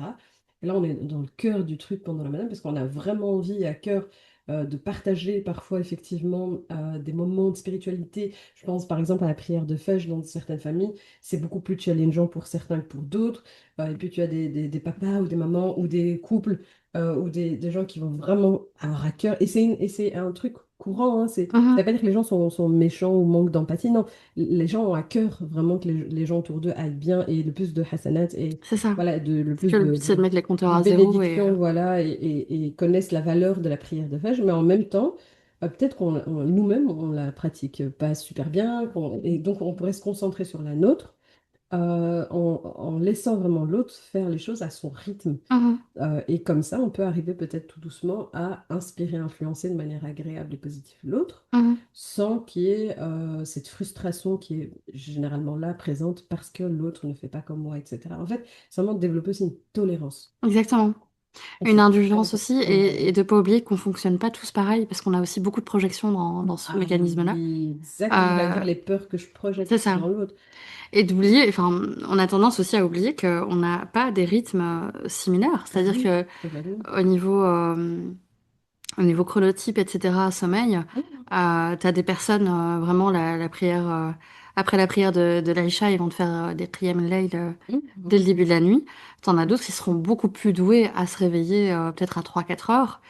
Et là, on est dans le cœur du truc pendant la Ramadan, parce qu'on a vraiment envie à cœur de partager parfois effectivement des moments de spiritualité. Je pense par exemple à la prière de Fajr dans certaines familles, c'est beaucoup plus challengeant pour certains que pour d'autres. Et puis tu as des papas ou des mamans ou des couples ou des gens qui vont vraiment avoir à cœur. Et c'est un truc courant, hein, ça veut Mhm. pas dire que les gens sont méchants ou manquent d'empathie. Non, les gens ont à cœur vraiment que les gens autour d'eux aillent bien et le plus de hasanat et C'est ça. voilà, le C'est plus que le but, c'est de mettre les compteurs de à zéro bénédictions, voilà, et connaissent la valeur de la prière de Fajr, mais en même temps, peut-être nous-mêmes, on la pratique pas super bien, et donc on pourrait se concentrer sur la nôtre en laissant vraiment l'autre faire les choses à son rythme. Mhm. Et comme ça, on peut arriver peut-être tout doucement à inspirer, influencer de manière agréable et positive l'autre, Mhm. sans qu'il y ait cette frustration qui est généralement là, présente, parce que l'autre ne fait pas comme moi, etc. En fait, c'est vraiment de développer aussi une tolérance. Exactement. Et Une c'est très indulgence important. aussi, et de pas oublier qu'on fonctionne pas tous pareil, parce qu'on a aussi beaucoup de projections dans ce Ah mécanisme-là. oui, exactement. J'allais dire Euh, les peurs que je projette c'est aussi ça. dans l'autre. Et d'oublier, enfin, on a tendance aussi à oublier qu'on n'a pas des rythmes similaires. Ah C'est-à-dire oui, que complètement. au niveau, euh, au niveau chronotype, etc., sommeil, t'as des personnes, vraiment, la prière, après la prière de l'Aïcha, ils vont te faire des qiyam al-layl dès le Mhm. début de la nuit. T'en as d'autres qui seront beaucoup plus doués à se réveiller peut-être à 3 4 heures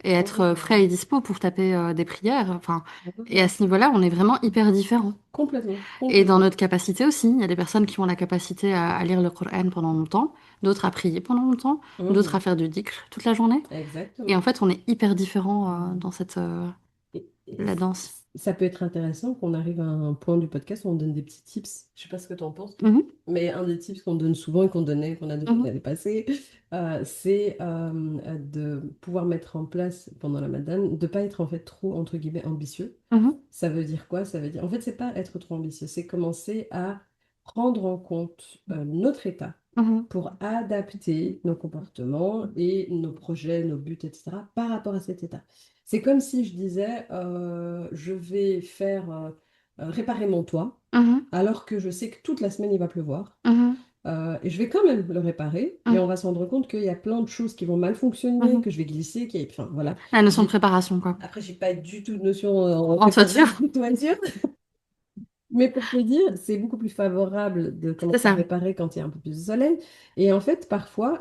et être frais et Mhm. dispo pour taper des prières. Enfin, et à ce niveau-là, on est vraiment hyper différents. Complètement, Et dans complètement. notre capacité aussi, il y a des personnes qui ont la capacité à lire le Coran pendant longtemps, d'autres à prier pendant longtemps, d'autres à Mhm. faire du dhikr toute la journée. Et en Exactement. fait, on est hyper différents dans Et, et la danse. ça peut être intéressant qu'on arrive à un point du podcast où on donne des petits tips. Je sais pas ce que tu en penses, Mhm, mais un des tips qu'on donne souvent et qu'on a donné mhm, l'année passée, c'est de pouvoir mettre en place pendant la madame, de pas être en fait trop, entre guillemets, ambitieux. mhm, Ça veut dire quoi? Ça veut dire, en fait, c'est pas être trop ambitieux, c'est commencer à prendre en compte notre état mhm, pour adapter nos comportements et nos projets, nos buts, etc., par rapport à cet état. C'est comme si je disais, je vais faire réparer mon toit, mhm, alors que je sais que toute la semaine, il va pleuvoir. mhm, Et je vais quand même le réparer, mais on mhm, va se rendre compte qu'il y a plein de choses qui vont mal fonctionner, mhm. que je vais glisser, enfin voilà. La notion de préparation, quoi. Après, j'ai pas du tout de notion en En toiture, réparation de toiture, mais pour te dire, c'est beaucoup plus favorable de c'est commencer à ça. réparer quand il y a un peu plus de soleil. Et en fait, parfois,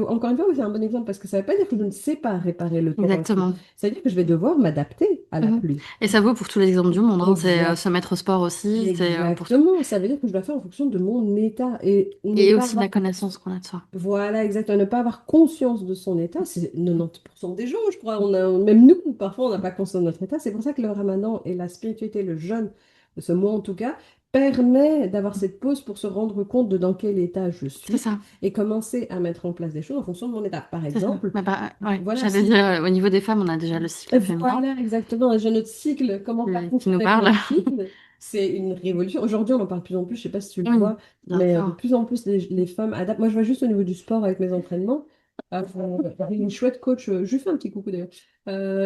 encore une fois, c'est un bon exemple parce que ça ne veut pas dire que je ne sais pas réparer le toit quand il pleut. Exactement. Ça veut dire que je vais devoir m'adapter à la Mhm. pluie. Et ça vaut pour tous les exemples du monde, hein. C'est Exact. se mettre au sport aussi, c'est pour tout. Exactement. Ça veut dire que je dois faire en fonction de mon état et ne Et pas aussi de avoir. la connaissance qu'on a de soi. Voilà, exactement. Ne pas avoir conscience de son état, c'est 90% des gens, je crois. Même nous, parfois, on n'a pas conscience de notre état. C'est pour ça que le ramadan et la spiritualité, le jeûne, ce mois en tout cas, permet d'avoir cette pause pour se rendre compte de dans quel état je C'est suis ça, et commencer à mettre en place des choses en fonction de mon état. Par c'est ça. exemple, Mais bah, ouais, voilà, j'allais si. dire, au niveau des femmes, on a déjà le cycle féminin Voilà, exactement. J'ai notre cycle, comment faire qui nous fonctionner avec parle. notre cycle. C'est une révolution. Aujourd'hui, on en parle de plus en plus, je sais pas si tu le Oui, vois, bien mais de sûr. plus en plus, les femmes adaptent. Moi, je vois juste au niveau du sport avec mes entraînements. J'ai une chouette coach, je lui fais un petit coucou d'ailleurs.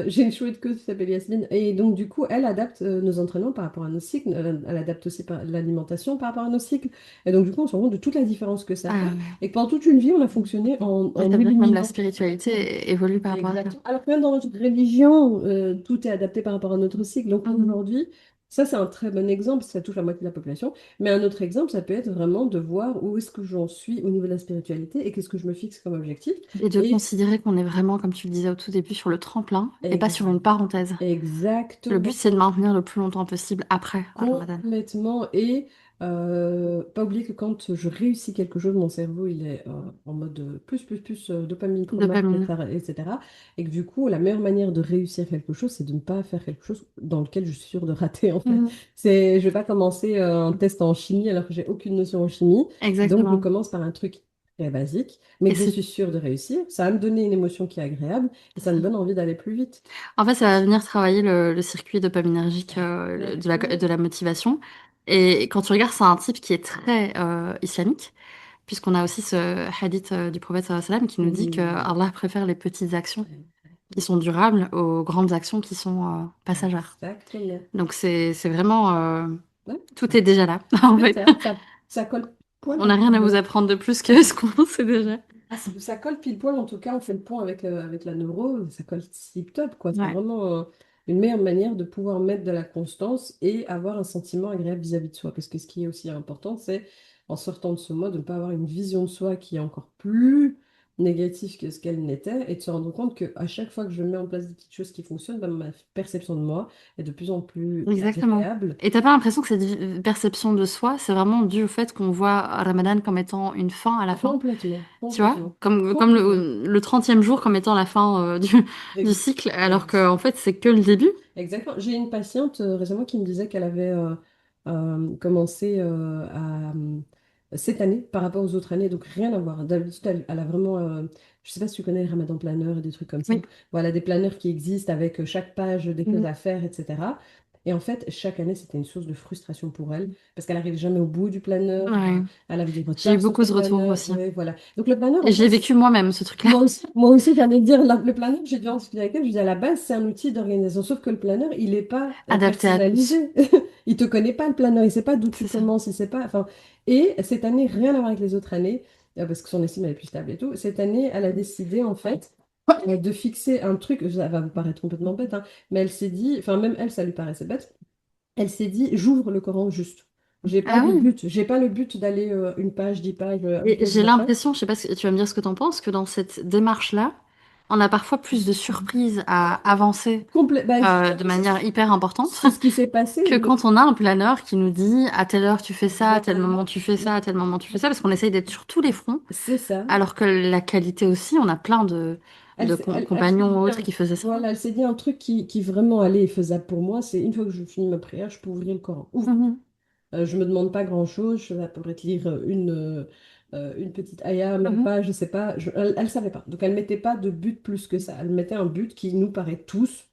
J'ai une chouette coach qui s'appelle Yasmine. Et donc, du coup, elle adapte nos entraînements par rapport à nos cycles. Elle adapte aussi l'alimentation par rapport à nos cycles. Et donc, du coup, on se rend compte de toute la différence que ça fait. Ah, Et que pendant toute une vie, on a fonctionné ouais, en ça veut dire que même la éliminant. spiritualité évolue par rapport à ça. Exactement. Alors que même dans notre religion, tout est adapté par rapport à notre cycle. Donc Mhm. aujourd'hui, ça c'est un très bon exemple, ça touche la moitié de la population. Mais un autre exemple, ça peut être vraiment de voir où est-ce que j'en suis au niveau de la spiritualité et qu'est-ce que je me fixe comme objectif. Et de Et considérer qu'on est vraiment, comme tu le disais au tout début, sur le tremplin et pas sur ex- une parenthèse. Le but, exactement. c'est de maintenir le plus longtemps possible après Ramadan. Complètement. Et pas oublier que quand je réussis quelque chose, mon cerveau, il est en mode plus, dopamine, chronomate, Dopamine. etc., etc. Et que du coup, la meilleure manière de réussir quelque chose, c'est de ne pas faire quelque chose dans lequel je suis sûre de rater, en fait. Mhm. Je vais pas commencer un test en chimie alors que j'ai aucune notion en chimie. Donc, je Exactement. commence par un truc très basique, mais Et que je c'est suis sûre de réussir. Ça va me donner une émotion qui est agréable et ça me donne envie d'aller plus vite. En fait, ça va venir travailler le circuit dopaminergique de Exactement. la motivation. Et quand tu regardes, c'est un type qui est très islamique, puisqu'on a aussi ce hadith du prophète sallallahu alayhi wa sallam qui nous dit que Oui. Allah préfère les petites actions qui sont durables aux grandes actions qui sont passagères. Exactement. Donc c'est vraiment Ouais, tout est déjà là en c'est fait. ça, ça colle poil On en n'a tout rien à vous cas. apprendre de plus que ce qu'on sait déjà. Ça colle pile poil en tout cas, on fait le point avec la neuro, ça colle tip top quoi. C'est Ouais, vraiment une meilleure manière de pouvoir mettre de la constance et avoir un sentiment agréable vis-à-vis de soi. Parce que ce qui est aussi important, c'est en sortant de ce mode, de ne pas avoir une vision de soi qui est encore plus négative que ce qu'elle n'était et de se rendre compte qu'à chaque fois que je mets en place des petites choses qui fonctionnent, ben, ma perception de moi est de plus en plus exactement. agréable. Et t'as pas l'impression que cette perception de soi, c'est vraiment dû au fait qu'on voit Ramadan comme étant une fin à la fin? Complètement, Tu vois? complètement, Comme complètement. le 30e jour comme étant la fin du Ex- cycle, alors ex- qu'en fait, c'est que le début. Exactement. J'ai une patiente récemment qui me disait qu'elle avait commencé cette année par rapport aux autres années, donc rien à voir. D'habitude, elle a vraiment, je sais pas si tu connais les Ramadan Planner et des trucs comme ça. Oui. Voilà, des planners qui existent avec chaque page des choses Mhm. à faire, etc. Et en fait, chaque année, c'était une source de frustration pour elle, parce qu'elle n'arrive jamais au bout du planner, Ouais. elle avait des J'ai eu retards sur beaucoup ses de retours planners, aussi. ouais, voilà. Donc le planner, Et en je l'ai fait, vécu moi-même, ce truc-là. moi aussi, j'allais dire, le planner, j'ai dû en discuter avec elle, je dis à la base, c'est un outil d'organisation, sauf que le planner, il n'est pas Adapté à tous. personnalisé. Il te connaît pas, le planner, il sait pas d'où tu C'est ça. commences, il sait pas, enfin, et cette année, rien à voir avec les autres années, parce que son estime, elle est plus stable et tout, cette année, elle a décidé, en fait, de fixer un truc, ça va vous paraître complètement bête, hein, mais elle s'est dit, enfin, même elle, ça lui paraissait bête, elle s'est dit, j'ouvre le Coran juste. Ah oui. J'ai pas le but d'aller une page, 10 pages, un Et jour, j'ai machin. l'impression, je sais pas si tu vas me dire ce que tu en penses, que dans cette démarche-là, on a parfois plus de surprises à avancer Bah, de manière hyper importante c'est ce qui s'est passé. que quand on a un planeur qui nous dit à telle heure tu fais ça, à tel Voilà. moment tu fais ça, à tel moment tu fais ça, parce qu'on essaye d'être sur tous les fronts, C'est ça. alors que la qualité aussi, on a plein Elle, elle s'est compagnons dit ou autres qui faisaient ça. voilà, elle s'est dit un truc qui vraiment allait et faisable pour moi, c'est une fois que je finis ma prière, je peux ouvrir le Coran. Mhm. Je me demande pas grand-chose, je vais à peu près te lire une petite ayah, même Mhm. pas, je sais pas, elle savait pas. Donc elle mettait pas de but plus que ça, elle mettait un but qui nous paraît tous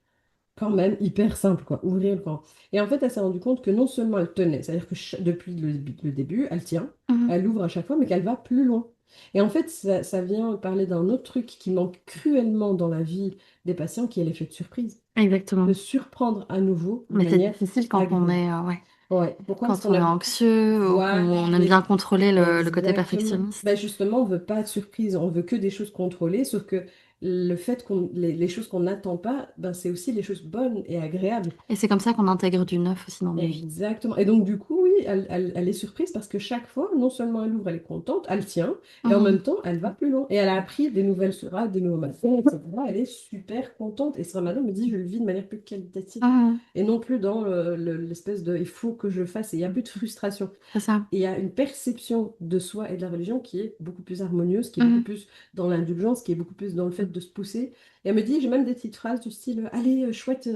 quand même hyper simple, quoi, ouvrir le Coran. Et en fait, elle s'est rendue compte que non seulement elle tenait, c'est-à-dire que depuis le début, elle tient, Mhm. elle ouvre à chaque fois, mais qu'elle va plus loin. Et en fait, ça vient parler d'un autre truc qui manque cruellement dans la vie des patients, qui est l'effet de surprise. De Exactement. surprendre à nouveau de Mais c'est manière difficile quand on agréable. est, ouais, Ouais. Pourquoi? Parce quand qu'on on est a... anxieux ou Voilà, qu'on aime bien contrôler le côté exactement. perfectionniste. Ben justement, on veut pas de surprise, on veut que des choses contrôlées, sauf que le fait qu'on les choses qu'on n'attend pas, ben c'est aussi les choses bonnes et agréables. Et c'est comme ça qu'on intègre du neuf aussi dans nos vies. Exactement. Et donc, du coup, oui, elle est surprise parce que chaque fois, non seulement elle ouvre, elle est contente, elle tient, et en même Mhm. temps, elle va plus loin. Et elle a appris des nouvelles surates, des nouveaux maths, etc. Elle est super contente. Et ce ramadan me dit, je le vis de manière plus qualitative. Mhm. Et non plus dans l'espèce de il faut que je le fasse. Et il n'y a plus de frustration. C'est ça. Et il y a une perception de soi et de la religion qui est beaucoup plus harmonieuse, qui est beaucoup Mhm. plus dans l'indulgence, qui est beaucoup plus dans le fait de se pousser. Et elle me dit, j'ai même des petites phrases du style, allez, chouette,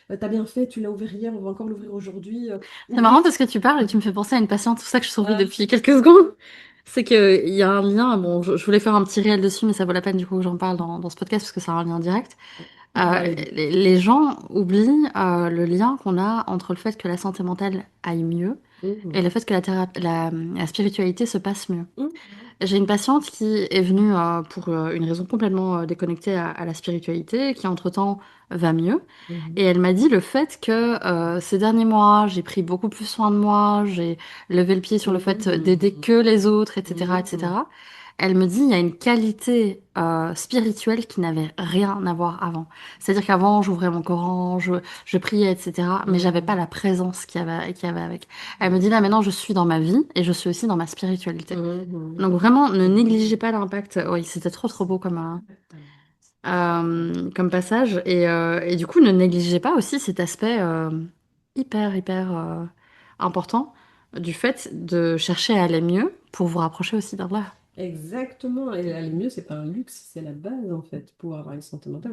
t'as bien fait, tu l'as ouvert hier, on va encore l'ouvrir aujourd'hui. C'est Oublie. marrant parce que tu parles et tu me fais penser à une patiente, c'est pour ça que je souris Ah, depuis quelques secondes. C'est qu'il y a un lien, bon, je voulais faire un petit réel dessus, mais ça vaut la peine du coup que j'en parle dans ce podcast parce que c'est un lien direct. allez-y. Les gens oublient le lien qu'on a entre le fait que la santé mentale aille mieux et Mhm. le fait que la spiritualité se passe mieux. Mhm. J'ai une patiente qui est venue pour une raison complètement déconnectée à la spiritualité, qui entre-temps va mieux. Et Mhm. elle m'a dit le fait que ces derniers mois, j'ai pris beaucoup plus soin de moi, j'ai levé le pied sur le fait d'aider Mhm. que les autres, etc., Mhm. etc. Elle me dit il y a une qualité spirituelle qui n'avait rien à voir avant. C'est-à-dire qu'avant, j'ouvrais mon Coran, je priais, etc. Mais j'avais pas Mhm. la présence qu'il y avait avec. Elle me dit là maintenant, je suis dans ma vie et je suis aussi dans ma spiritualité. Mhm. Donc vraiment, ne négligez pas l'impact. Oui, c'était trop trop beau comme passage. Et du coup, ne négligez pas aussi cet aspect hyper hyper important du fait de chercher à aller mieux pour vous rapprocher aussi d'Allah. Exactement. Et aller mieux, c'est pas un luxe, c'est la base en fait pour avoir une santé mentale.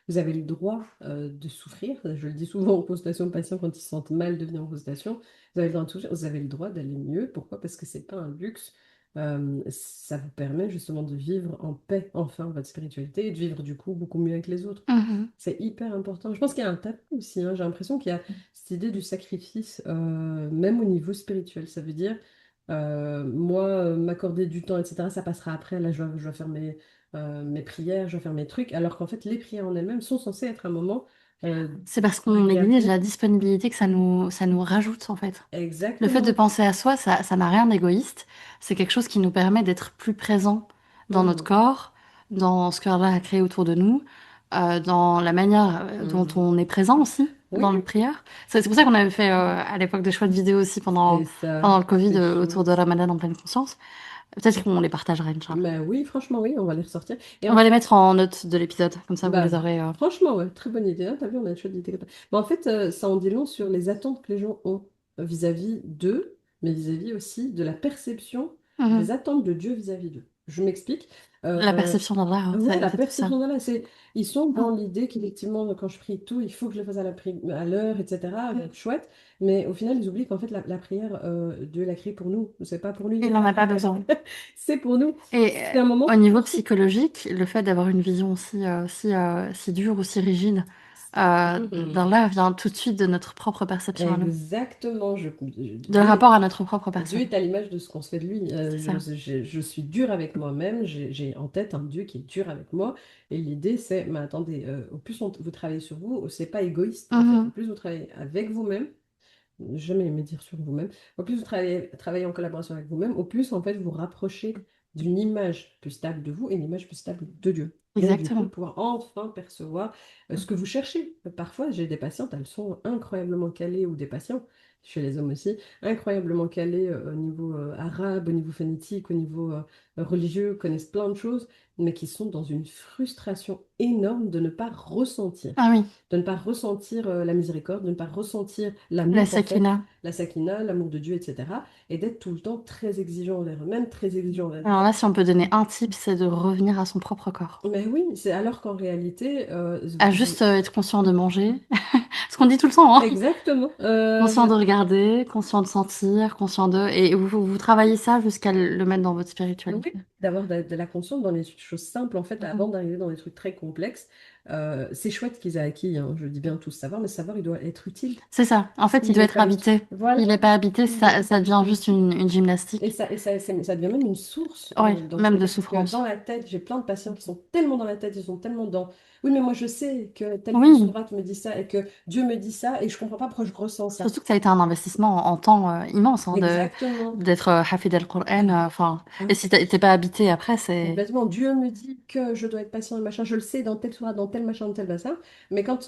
Vous avez le droit de souffrir. Je le dis souvent en consultation de patients quand ils se sentent mal de venir en consultation. Vous avez le droit de souffrir, vous avez le droit d'aller mieux. Pourquoi? Parce que c'est pas un luxe. Ça vous permet justement de vivre en paix, enfin, votre spiritualité et de vivre du coup beaucoup mieux avec les autres. Mhm. C'est hyper important. Je pense qu'il y a un tabou aussi, hein. J'ai l'impression qu'il y a cette idée du sacrifice, même au niveau spirituel. Ça veut dire, moi, m'accorder du temps, etc., ça passera après. Là, je dois faire mes prières, je dois faire mes trucs. Alors qu'en fait, les prières en elles-mêmes sont censées être un moment C'est parce qu'on néglige d'agréation. la disponibilité que ça nous rajoute en fait. Le fait de Exactement. penser à soi, ça n'a rien d'égoïste. C'est quelque chose qui nous permet d'être plus présents dans notre Mhm. corps, dans ce qu'Allah a créé autour de nous, dans la manière dont Mhm. on est présent aussi Oui, dans le prière. C'est pour ça qu'on avait fait à l'époque des choix de vidéos aussi c'est pendant, ça, pendant le Covid c'est autour de chouette. Ramadan en pleine conscience. Peut-être qu'on les partagera, Inch'Allah. Ben oui, franchement, oui, on va les ressortir. Et On en va les fait, mettre en note de l'épisode, comme ça vous bah, les aurez. franchement, ouais, très bonne idée, hein. T'as vu, on a une chouette idée. Mais en fait, ça en dit long sur les attentes que les gens ont vis-à-vis d'eux, mais vis-à-vis aussi de la perception des Mhm. attentes de Dieu vis-à-vis d'eux. Je m'explique. La Euh, perception d'Allah, hein, ouais, la c'est tout ça. perception d'Allah, ils sont dans Mhm. l'idée qu'effectivement, quand je prie tout, il faut que je le fasse à l'heure, etc. Donc, chouette. Mais au final, ils oublient qu'en fait, la prière, Dieu l'a créée pour nous. C'est pas pour lui. Il n'en a pas besoin. C'est pour nous. Et C'est un moment au niveau précieux. psychologique, le fait d'avoir une vision si dure, aussi rigide, Mhm. d'Allah vient tout de suite de notre propre perception à nous, Exactement. de le rapport à notre propre Dieu personne. est à l'image de ce qu'on se fait de lui. C'est ça. Je suis dur avec moi-même. J'ai en tête un Dieu qui est dur avec moi. Et l'idée, c'est, mais attendez, au plus vous travaillez sur vous, c'est pas égoïste en fait. Au Mhm. plus vous travaillez avec vous-même, jamais aimé dire sur vous-même, au plus vous travaillez en collaboration avec vous-même, au plus en fait vous rapprochez d'une image plus stable de vous et une image plus stable de Dieu. Donc du coup, Exactement. pouvoir enfin percevoir ce que vous cherchez. Parfois, j'ai des patientes, elles sont incroyablement calées ou des patients chez les hommes aussi, incroyablement calés au niveau arabe, au niveau phonétique, au niveau religieux, connaissent plein de choses, mais qui sont dans une frustration énorme de ne pas ressentir. Ah oui, De ne pas ressentir la miséricorde, de ne pas ressentir la l'amour, en fait, sakina. la sakina, l'amour de Dieu, etc. Et d'être tout le temps très exigeant envers eux, même très exigeant envers eux. Alors là, si on peut donner un tip, c'est de revenir à son propre corps. Mais oui, c'est alors qu'en réalité, À juste être conscient de manger. Ce qu'on dit tout le temps, hein. exactement. Conscient de regarder, conscient de sentir, conscient de... Et vous travaillez ça jusqu'à le mettre dans votre spiritualité. Oui, d'avoir de la conscience dans les choses simples, en fait, avant Mhm. d'arriver dans des trucs très complexes. C'est chouette qu'ils aient acquis, hein, je dis bien tout savoir, mais ce savoir, il doit être utile. C'est ça. En fait, il S'il doit n'est être pas utile, habité. voilà. S'il n'est pas habité, S'il n'est ça devient juste une Et gymnastique. ça devient même une source Oui, même de d'anxiété, parce que dans souffrance. la tête, j'ai plein de patients qui sont tellement dans la tête, ils sont tellement dans... Oui, mais moi je sais que telle Oui, sourate me dit ça, et que Dieu me dit ça, et je comprends pas pourquoi je ressens ça. surtout que ça a été un investissement en temps immense hein, Exactement. d'être hafid al-Qur'an. Ah, Enfin, et ah, si t'es pas habité après, c'est... complètement. Dieu me dit que je dois être patient et machin, je le sais dans telle sourate, dans tel machin, dans tel bassin, mais quand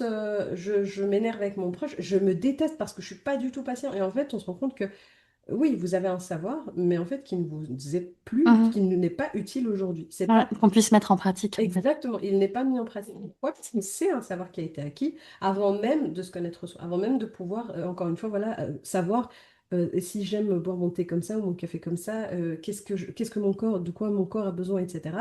je m'énerve avec mon proche, je me déteste parce que je suis pas du tout patient. Et en fait, on se rend compte que oui, vous avez un savoir, mais en fait, qui ne vous est plus, Mhm. qui n'est pas utile aujourd'hui. C'est Ouais, pas qu'on puisse mettre en pratique. En fait. exactement, il n'est pas mis en pratique. Pourquoi? Parce que c'est un savoir qui a été acquis avant même de se connaître soi, avant même de pouvoir, encore une fois, voilà, savoir si j'aime boire mon thé comme ça ou mon café comme ça, qu'est-ce que mon corps, de quoi mon corps a besoin, etc.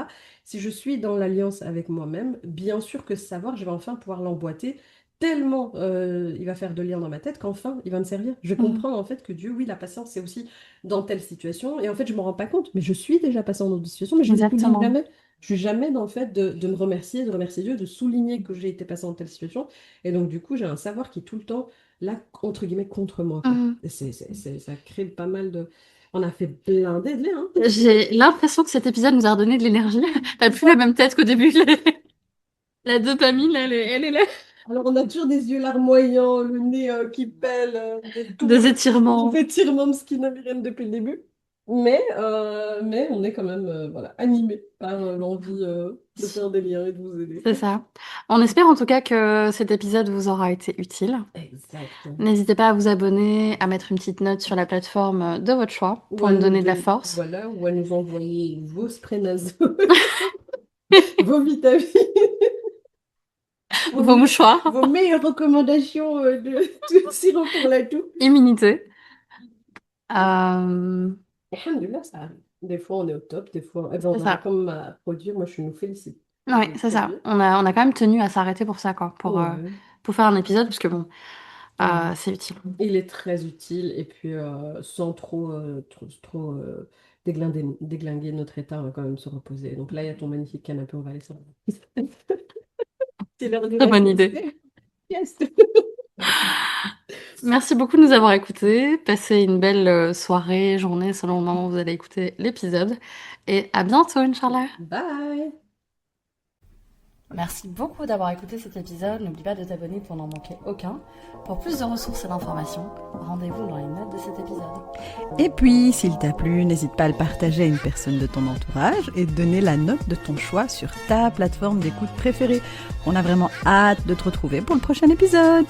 Si je suis dans l'alliance avec moi-même, bien sûr que ce savoir, je vais enfin pouvoir l'emboîter tellement il va faire de lien dans ma tête qu'enfin il va me servir. Je vais Mhm. comprendre en fait que Dieu, oui, la patience, c'est aussi dans telle situation. Et en fait, je ne me rends pas compte, mais je suis déjà passée dans d'autres situations, mais je ne le souligne Exactement. jamais. Je suis jamais dans le fait de me remercier, de remercier Dieu, de souligner que j'ai été passée dans telle situation. Et donc, du coup, j'ai un savoir qui est tout le temps là, entre guillemets, contre moi, quoi. Mhm. Et ça crée pas mal de... On a fait blinder de hein. J'ai l'impression que cet épisode nous a redonné de l'énergie. T'as plus la même tête qu'au début. La dopamine, elle est là. Alors, on a toujours des yeux larmoyants, le nez qui pèle, Des des étirements. étirements de skin depuis le début. Mais on est quand même voilà, animé par l'envie de faire des liens et de vous aider. C'est ça. On espère en tout cas que cet épisode vous aura été utile. Exactement. N'hésitez pas à vous abonner, à mettre une petite note sur la plateforme de votre choix Ou pour à nous nous, donner de la force. voilà, ou à nous envoyer vos sprays nasaux, vos vitamines, Vos mouchoirs, vos meilleures recommandations de sirop pour la toux. immunité. Euh, Alhamdoulilah, ça arrive. Des fois, on est au top, des fois, eh ben, on c'est n'arrive ça. quand même à produire. Moi, je nous félicite Oui, de c'est ça. produire. On a quand même tenu à s'arrêter pour ça, quoi, Ouais. pour faire un épisode, parce que bon, Ouais. c'est utile. Il est très utile et puis sans trop déglinguer notre état, on va quand même se reposer. Donc là, il y a ton magnifique canapé, on va aller ça. C'est l'heure de Très la bonne sieste. idée. Sieste. Merci beaucoup de nous avoir écoutés. Passez une belle soirée, journée, selon le moment où vous allez écouter l'épisode. Et à bientôt, Inch'Allah. Bye. Merci beaucoup d'avoir écouté cet épisode. N'oublie pas de t'abonner pour n'en manquer aucun. Pour plus de ressources et d'informations, rendez-vous dans les notes de cet épisode. Et puis, s'il t'a plu, n'hésite pas à le partager à une personne de ton entourage et donner la note de ton choix sur ta plateforme d'écoute préférée. On a vraiment hâte de te retrouver pour le prochain épisode.